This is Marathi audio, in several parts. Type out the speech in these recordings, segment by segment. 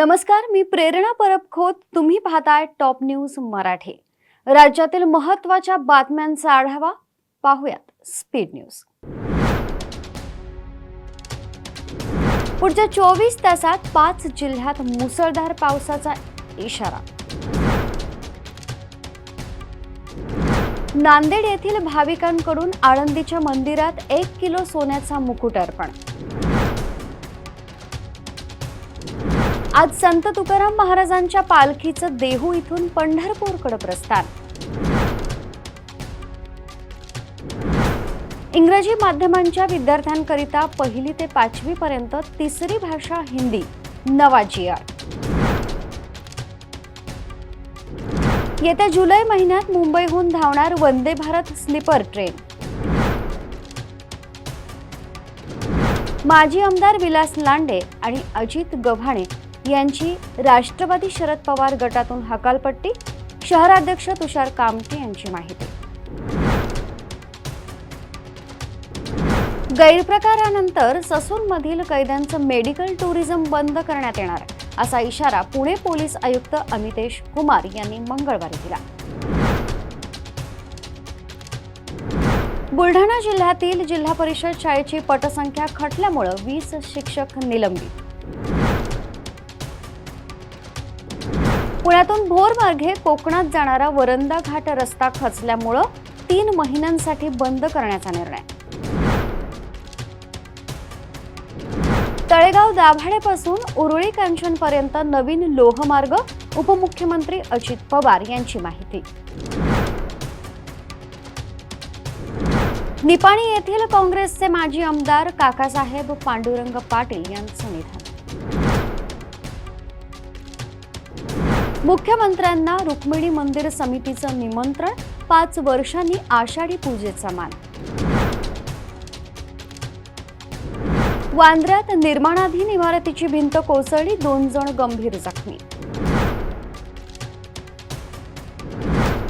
नमस्कार, मी प्रेरणा परबखोत. तुम्ही पाहताय टॉप न्यूज मराठी. राज्यातील महत्त्वाच्या बातम्यांचा आढावा पाहूयात स्पीड न्यूज. पुढच्या 24 तासात 5 जिल्ह्यात मुसळधार पावसाचा इशारा. नांदेड येथील भाविकांकडून आळंदीच्या मंदिरात 1 किलो सोन्याचा मुकुट अर्पण. आज संत तुकाराम महाराजांच्या पालखीचं देहू इथून पंढरपूरकडे प्रस्थान. इंग्रजी माध्यमांच्या विद्यार्थ्यांकरिता 1ली ते 5वी पर्यंत तिसरी भाषा हिंदी नवा GR. येत्या जुलै महिन्यात मुंबईहून धावणार वंदे भारत स्लीपर ट्रेन. माजी आमदार विलास लांडे आणि अजित गव्हाणे यांची राष्ट्रवादी शरद पवार गटातून हकालपट्टी. शहराध्यक्ष तुषार कामटे यांची माहिती. गैरप्रकारानंतर ससूनमधील कैद्यांचं मेडिकल टुरिझम बंद करण्यात येणार असा इशारा पुणे पोलीस आयुक्त अमितेश कुमार यांनी मंगळवारी दिला. बुलढाणा जिल्ह्यातील जिल्हा परिषद शाळेची पटसंख्या खटल्यामुळे 20 शिक्षक निलंबित. पुण्यातून भोर मार्गे कोकणात जाणारा वरंदा घाट रस्ता खचल्यामुळे 3 महिन्यांसाठी बंद करण्याचा निर्णय. तळेगाव दाभाडेपासून उरुळी कांचनपर्यंत नवीन लोहमार्ग. उपमुख्यमंत्री अजित पवार यांची माहिती. निपाणी येथील काँग्रेसचे माजी आमदार काकासाहेब पांडुरंग पाटील यांचं निधन. मुख्यमंत्र्यांना रुक्मिणी मंदिर समितीचं निमंत्रण. 5 वर्षांनी आषाढी पूजेचा मान. वांद्र्यात निर्माणाधीन इमारतीची भिंत कोसळली, 2 जण गंभीर जखमी.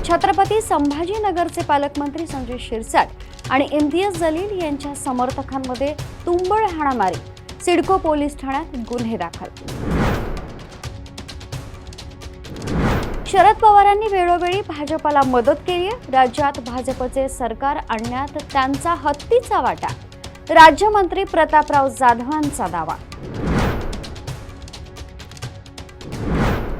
छत्रपती संभाजीनगरचे पालकमंत्री संजय शिरसाट आणि इम्तियाज जलील यांच्या समर्थकांमध्ये तुंबळ हाणामारी. सिडको पोलीस ठाण्यात गुन्हे दाखल. शरद पवारांनी वेळोवेळी भाजपला मदत केली. राज्यात भाजपचे सरकार आणण्यात त्यांचा हत्तीचा वाटा. राज्यमंत्री प्रतापराव जाधवांचा दावा.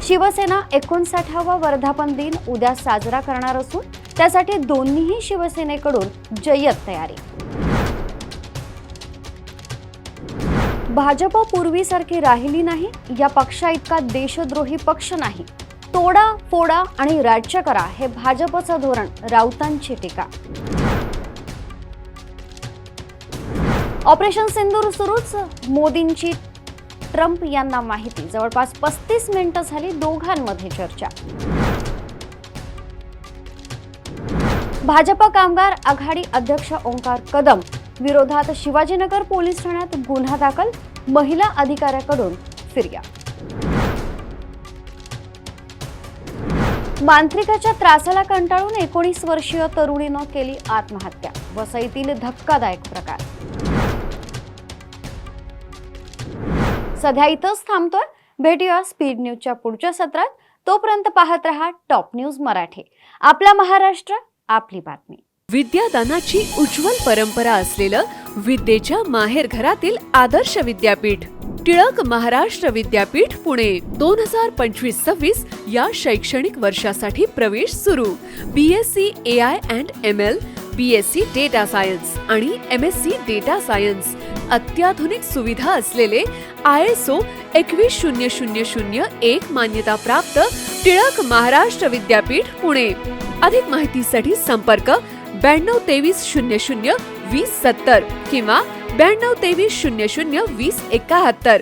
शिवसेना 59वा वर्धापन दिन उद्या साजरा करणार असून त्यासाठी दोन्ही शिवसेनेकडून जय्यत तयारी. भाजप पूर्वीसारखी राहिली नाही. या पक्षाइतका देशद्रोही पक्ष नाही. तोडा फोडा आणि राज्य करा हे भाजपचं धोरण. राऊतांची टीका. ऑपरेशन सिंदूर सुरूच. मोदींची ट्रम्प यांना माहिती. जवळपास 35 मिनिटं झाली दोघांमध्ये चर्चा. भाजप कामगार आघाडी अध्यक्ष ओंकार कदम विरोधात शिवाजीनगर पोलीस ठाण्यात गुन्हा दाखल. महिला अधिकाऱ्याकडून फिर्याद. मांत्रिकाच्या त्रासाला कंटाळून 19 वर्षीय तरुणीनं केली आत्महत्या. वसईतील धक्कादायक प्रकार. सध्या इथंच थांबतोय. भेटूया स्पीड न्यूजच्या पुढच्या सत्रात. तोपर्यंत पाहत रहा टॉप न्यूज मराठी. आपला महाराष्ट्र, आपली बातमी. विद्यादानाची उज्ज्वल परंपरा असलेलं विद्येच्या माहेरघरातील आदर्श विद्यापीठ टिळक महाराष्ट्र विद्यापीठ पुणे 2025-26 या शैक्षणिक वर्षासाठी प्रवेश सुरू. BSc AI and ML, BSc data science आणि MSc डेटा सायन्स. अत्याधुनिक सुविधा असलेले ISO 21001 मान्यता प्राप्त टिळक महाराष्ट्र विद्यापीठ पुणे. अधिक माहितीसाठी संपर्क 922300 2070 किंवा 922300 2071.